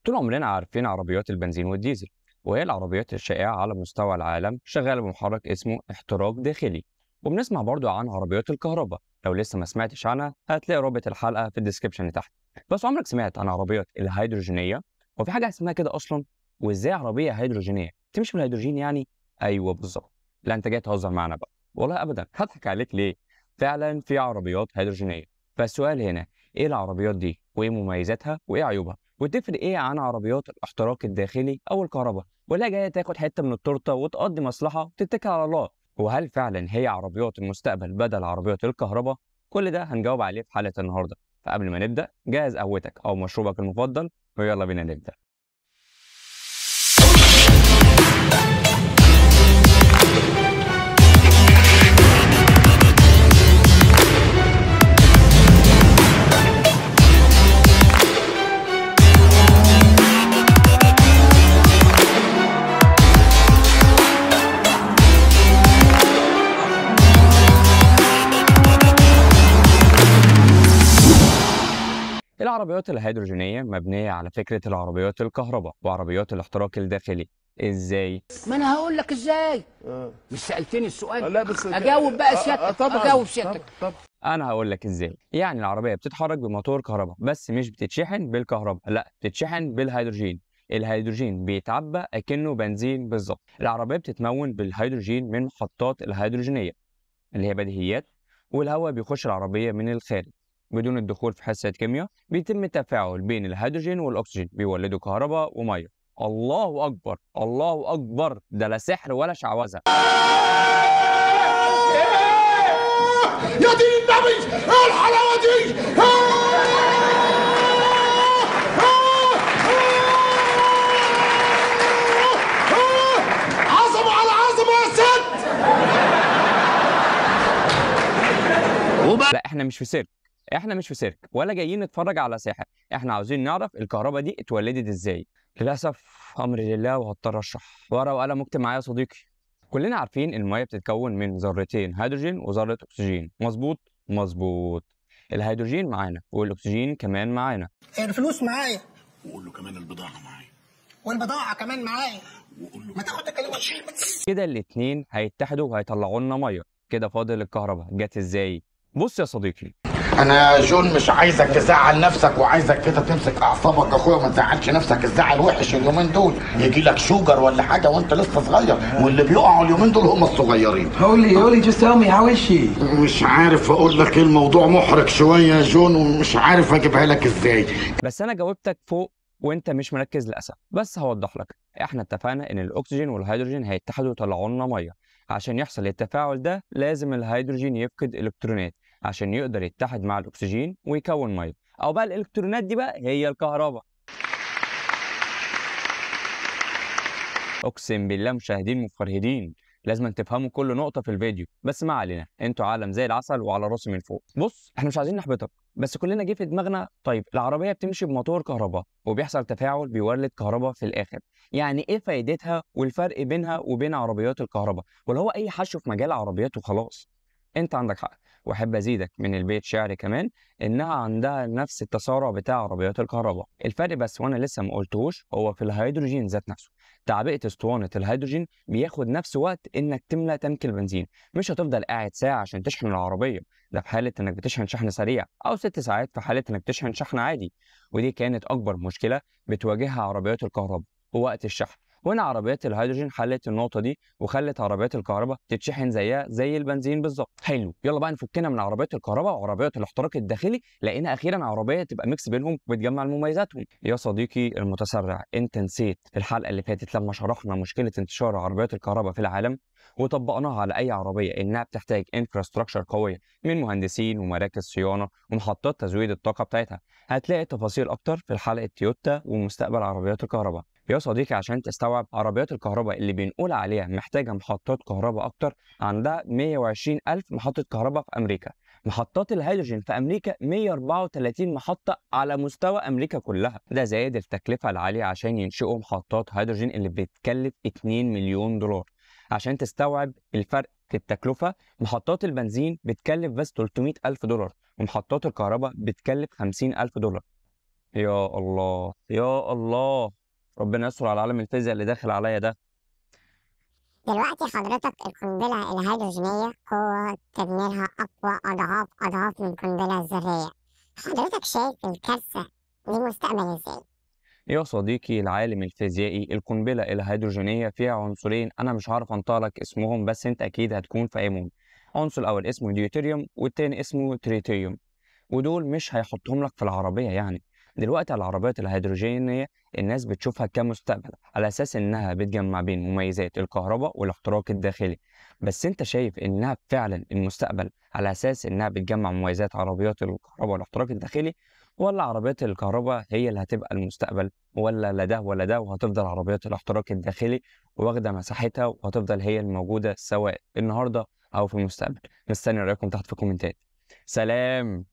طول عمرنا عارفين عربيات البنزين والديزل، وهي العربيات الشائعة على مستوى العالم، شغالة بمحرك اسمه احتراق داخلي. وبنسمع برضو عن عربيات الكهرباء. لو لسه ما سمعتش عنها هتلاقي رابط الحلقة في الديسكربشن تحت. بس عمرك سمعت عن عربيات الهيدروجينية؟ وفي حاجة اسمها كده أصلا؟ وإزاي عربية هيدروجينية تمشي بالهيدروجين يعني؟ أيوه بالظبط. لا أنت جاي تهزر معانا بقى. والله أبدا، هضحك عليك ليه؟ فعلا في عربيات هيدروجينية. فالسؤال هنا، إيه العربيات دي؟ وإيه مميزاتها؟ وإيه عيوبها؟ وتفرق ايه عن عربيات الاحتراق الداخلي او الكهرباء؟ ولا جايه تاخد حته من التورته وتقضي مصلحه وتتكل على الله؟ وهل فعلا هي عربيات المستقبل بدل عربيات الكهرباء؟ كل ده هنجاوب عليه في حلقه النهارده. فقبل ما نبدا، جهز قهوتك او مشروبك المفضل ويلا بينا نبدا. العربيات الهيدروجينية مبنية على فكرة العربيات الكهرباء وعربيات الاحتراق الداخلي. ازاي؟ ما انا هقول لك ازاي. مش سألتني السؤال؟ لا بس اجاوب بقى سيادتك. طبعا اجاوب سيادتك. طبعا. انا هقول لك ازاي. يعني العربية بتتحرك بموتور كهرباء، بس مش بتتشحن بالكهرباء، لا بتتشحن بالهيدروجين. الهيدروجين بيتعبى اكنه بنزين بالظبط. العربية بتتمون بالهيدروجين من محطات الهيدروجينية اللي هي بديهيات، والهواء بيخش العربية من الخارج بدون الدخول في حصة كيمياء. بيتم التفاعل بين الهيدروجين والأكسجين، بيولدوا كهرباء ومية. الله أكبر الله أكبر، ده لا سحر ولا شعوذة. يا دين النبي، ايه الحلاوه دي؟ عظمه على عظمه يا ست. لا احنا مش في سيرك، احنا مش في سيرك ولا جايين نتفرج على ساحر. احنا عاوزين نعرف الكهرباء دي اتولدت ازاي. للاسف امري لله وهضطر اشرح. ورقه وقلم اكتب معايا يا صديقي. كلنا عارفين الميه بتتكون من ذرتين هيدروجين وذره اكسجين، مظبوط؟ مظبوط. الهيدروجين معانا والاكسجين كمان معانا. الفلوس معايا وقول له كمان البضاعه معايا. والبضاعة كمان معايا. ما تاخد الكلمة كده الاتنين هيتحدوا وهيطلعوا لنا ميه. كده فاضل الكهرباء. جت ازاي؟ بص يا صديقي، انا جون مش عايزك تزعل نفسك، وعايزك كده تمسك اعصابك يا اخويا، ما تزعلش نفسك. الزعل وحش اليومين دول، يجي لك شوجر ولا حاجه وانت لسه صغير، واللي بيقعوا اليومين دول هم الصغيرين. Holy, just tell me how is she? مش عارف اقول لك ايه، الموضوع محرج شويه يا جون ومش عارف اجيبها لك ازاي. بس انا جاوبتك فوق وانت مش مركز للاسف. بس هوضح لك. احنا اتفقنا ان الاكسجين والهيدروجين هيتحدوا ويطلعوا لنا ميه. عشان يحصل التفاعل ده لازم الهيدروجين يفقد الكترونات عشان يقدر يتحد مع الاكسجين ويكون ميه، او بقى الالكترونات دي بقى هي الكهرباء. اقسم بالله مشاهدين مفرهدين، لازم تفهموا كل نقطه في الفيديو. بس ما علينا، انتوا عالم زي العسل وعلى راسي من فوق. بص احنا مش عايزين نحبطك، بس كلنا جه في دماغنا طيب العربيه بتمشي بموتور كهرباء وبيحصل تفاعل بيولد كهرباء في الاخر، يعني ايه فايدتها والفرق بينها وبين عربيات الكهرباء؟ ولا هو اي حشو في مجال عربيات وخلاص؟ انت عندك حق، واحب ازيدك من البيت شعر كمان انها عندها نفس التسارع بتاع عربيات الكهرباء. الفرق بس وانا لسه ما قلتهوش هو في الهيدروجين ذات نفسه. تعبئه اسطوانه الهيدروجين بياخد نفس وقت انك تملى تانك البنزين. مش هتفضل قاعد ساعه عشان تشحن العربيه، ده في حاله انك بتشحن شحن سريع، او 6 ساعات في حاله انك تشحن شحن عادي. ودي كانت اكبر مشكله بتواجهها عربيات الكهرباء، ووقت الشحن. وهنا عربيات الهيدروجين حلت النقطه دي وخلت عربيات الكهرباء تتشحن زيها زي البنزين بالظبط. حلو، يلا بقى نفكنا من عربيات الكهرباء وعربيات الاحتراق الداخلي، لقينا اخيرا عربيه تبقى ميكس بينهم وبتجمع مميزاتهم. يا صديقي المتسرع، انت نسيت الحلقه اللي فاتت لما شرحنا مشكله انتشار عربيات الكهرباء في العالم وطبقناها على اي عربيه انها بتحتاج انفراستراكشر قويه من مهندسين ومراكز صيانه ومحطات تزويد الطاقه بتاعتها. هتلاقي تفاصيل اكتر في الحلقه تويوتا ومستقبل عربيات الكهرباء. يا صديقي عشان تستوعب، عربيات الكهرباء اللي بنقول عليها محتاجة محطات كهرباء أكتر عندها 120 ألف محطة كهرباء في أمريكا. محطات الهيدروجين في أمريكا 134 محطة على مستوى أمريكا كلها. ده زائد التكلفة العالية عشان ينشئوا محطات هيدروجين اللي بتكلف 2 مليون دولار. عشان تستوعب الفرق في التكلفة، محطات البنزين بتكلف بس 300 ألف دولار ومحطات الكهرباء بتكلف 50 ألف دولار. يا الله يا الله، ربنا يستر على عالم الفيزياء اللي داخل عليا ده. دلوقتي حضرتك القنبلة الهيدروجينية قوة تدميرها أقوى أضعاف أضعاف من القنبلة الذرية. حضرتك شايف الكارثة دي مستقبل إزاي؟ يا صديقي العالم الفيزيائي، القنبلة الهيدروجينية فيها عنصرين أنا مش هعرف أنطق لك اسمهم، بس أنت أكيد هتكون فاهمهم. العنصر الأول اسمه ديوتيريوم والتاني اسمه تريتيوم، ودول مش هيحطهم لك في العربية يعني. دلوقتي العربيات الهيدروجينية الناس بتشوفها كمستقبل على أساس إنها بتجمع بين مميزات الكهرباء والاحتراق الداخلي، بس أنت شايف إنها فعلا المستقبل على أساس إنها بتجمع مميزات عربيات الكهرباء والاحتراق الداخلي، ولا عربيات الكهرباء هي اللي هتبقى المستقبل، ولا لا ده ولا ده، وهتفضل عربيات الاحتراق الداخلي واخدة مساحتها وهتفضل هي الموجودة سواء النهاردة أو في المستقبل؟ مستني رأيكم تحت في الكومنتات. سلام.